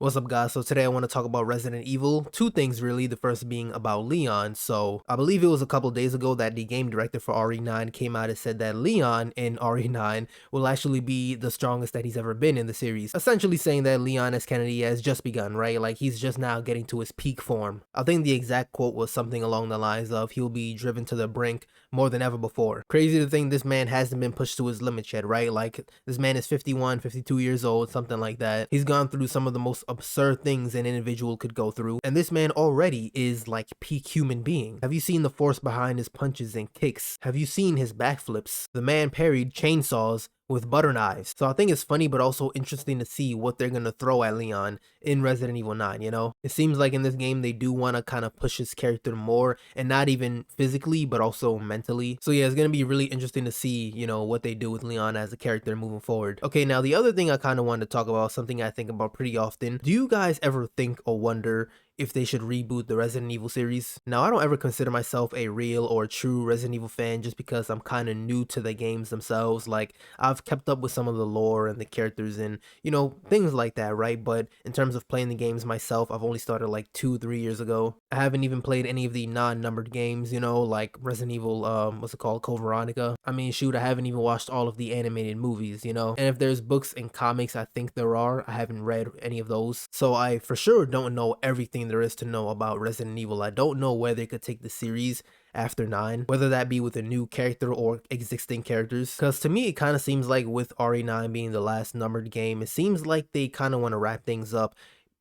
What's up, guys? So today I want to talk about Resident Evil. Two things really, the first being about Leon. So I believe it was a couple days ago that the game director for RE9 came out and said that Leon in RE9 will actually be the strongest that he's ever been in the series. Essentially saying that Leon S. Kennedy has just begun, right? Like he's just now getting to his peak form. I think the exact quote was something along the lines of he'll be driven to the brink more than ever before. Crazy to think this man hasn't been pushed to his limits yet, right? Like this man is 51, 52 years old, something like that. He's gone through some of the most absurd things an individual could go through, and this man already is like peak human being. Have you seen the force behind his punches and kicks? Have you seen his backflips? The man parried chainsaws with butter knives. So I think it's funny but also interesting to see what they're gonna throw at Leon in Resident Evil 9, you know? It seems like in this game they do want to kind of push his character more, and not even physically but also mentally. So yeah, it's gonna be really interesting to see, you know, what they do with Leon as a character moving forward. Okay, now the other thing I kind of wanted to talk about, something I think about pretty often. Do you guys ever think or wonder if they should reboot the Resident Evil series? Now, I don't ever consider myself a real or true Resident Evil fan just because I'm kind of new to the games themselves. Like, I've kept up with some of the lore and the characters and, you know, things like that, right? But in terms of playing the games myself, I've only started like 2-3 years ago. I haven't even played any of the non-numbered games, you know, like Resident Evil, what's it called, Code Veronica. I mean, shoot, I haven't even watched all of the animated movies, you know? And if there's books and comics, I think there are. I haven't read any of those. So I for sure don't know everything there is to know about Resident Evil. I don't know where they could take the series after 9, whether that be with a new character or existing characters. Because to me, it kind of seems like with RE9 being the last numbered game, it seems like they kind of want to wrap things up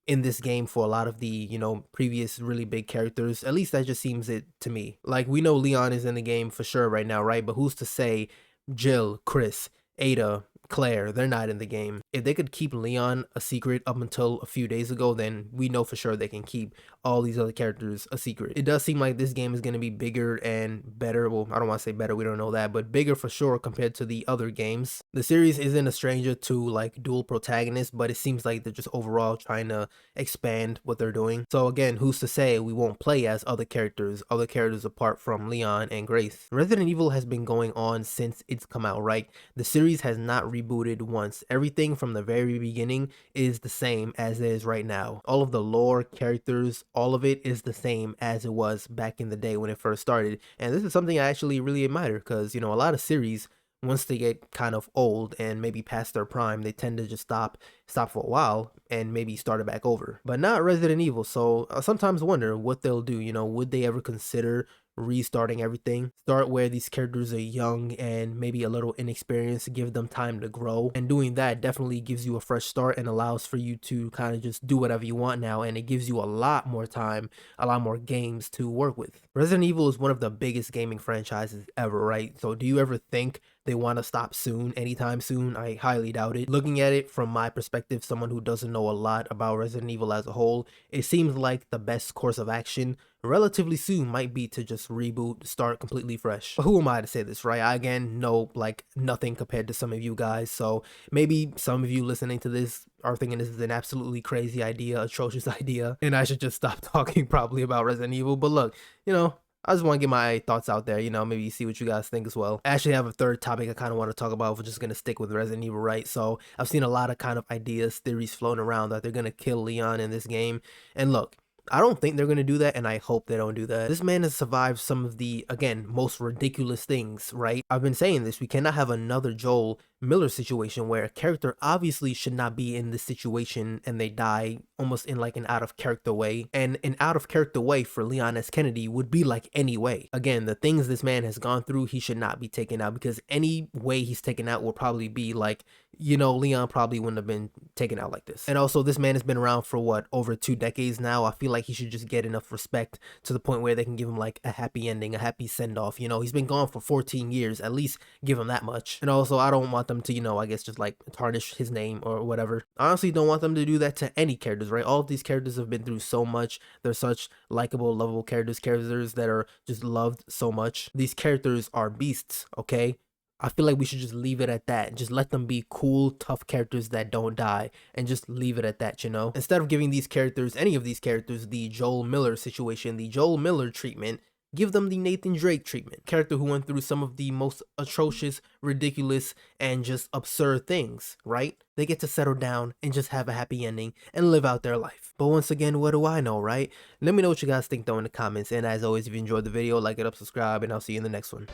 in this game for a lot of the, you know, previous really big characters. At least that just seems it to me. Like, we know Leon is in the game for sure right now, right? But who's to say Jill, Chris, Ada, Claire, they're not in the game. If they could keep Leon a secret up until a few days ago, then we know for sure they can keep all these other characters a secret. It does seem like this game is going to be bigger and better. Well, I don't want to say better, we don't know that, but bigger for sure compared to the other games. The series isn't a stranger to like dual protagonists, but it seems like they're just overall trying to expand what they're doing. So again, who's to say we won't play as other characters apart from Leon and Grace? Resident Evil has been going on since it's come out, right? The series has not rebooted once. Everything from the very beginning is the same as it is right now. All of the lore, characters, all of it is the same as it was back in the day when it first started. And this is something I actually really admire because, you know, a lot of series, once they get kind of old and maybe past their prime, they tend to just stop for a while and maybe start it back over. But not Resident Evil. So I sometimes wonder what they'll do. You know, would they ever consider restarting everything? Start where these characters are young and maybe a little inexperienced, give them time to grow. And doing that definitely gives you a fresh start and allows for you to kind of just do whatever you want now. And it gives you a lot more time, a lot more games to work with. Resident Evil is one of the biggest gaming franchises ever, right? So do you ever think they want to stop soon, anytime soon? I highly doubt it. Looking at it from my perspective, someone who doesn't know a lot about Resident Evil as a whole, it seems like the best course of action relatively soon might be to just reboot, start completely fresh. But who am I to say this, right? I again know like nothing compared to some of you guys, so maybe some of you listening to this are thinking this is an absolutely crazy idea, atrocious idea, and I should just stop talking probably about Resident Evil. But look, you know, I just want to get my thoughts out there, you know, maybe see what you guys think as well. I actually have a third topic I kind of want to talk about. We're just going to stick with Resident Evil, right? So I've seen a lot of kind of ideas, theories floating around that they're going to kill Leon in this game. And look, I don't think they're going to do that, and I hope they don't do that. This man has survived some of the, again, most ridiculous things, right? I've been saying this, we cannot have another Joel Miller situation where a character obviously should not be in this situation and they die almost in like an out of character way. And an out of character way for Leon S. Kennedy would be like any way. Again, the things this man has gone through, he should not be taken out, because any way he's taken out will probably be like, you know, Leon probably wouldn't have been taken out like this. And also, this man has been around for what, over 2 decades now. I feel like he should just get enough respect to the point where they can give him like a happy ending, a happy send-off. You know, he's been gone for 14 years, at least give him that much. And also, I don't want them to, you know, I guess just like tarnish his name or whatever. I honestly don't want them to do that to any characters, right? All of these characters have been through so much. They're such likable, lovable characters that are just loved so much. These characters are beasts, okay? I feel like we should just leave it at that. Just let them be cool, tough characters that don't die, and just leave it at that, you know? Instead of giving these characters, any of these characters, the Joel Miller situation, the Joel Miller treatment, Give them the Nathan Drake treatment, character who went through some of the most atrocious, ridiculous, and just absurd things, right? They get to settle down and just have a happy ending and live out their life. But once again, what do I know, right? Let me know what you guys think though in the comments, and as always, if you enjoyed the video, like it up, subscribe, and I'll see you in the next one.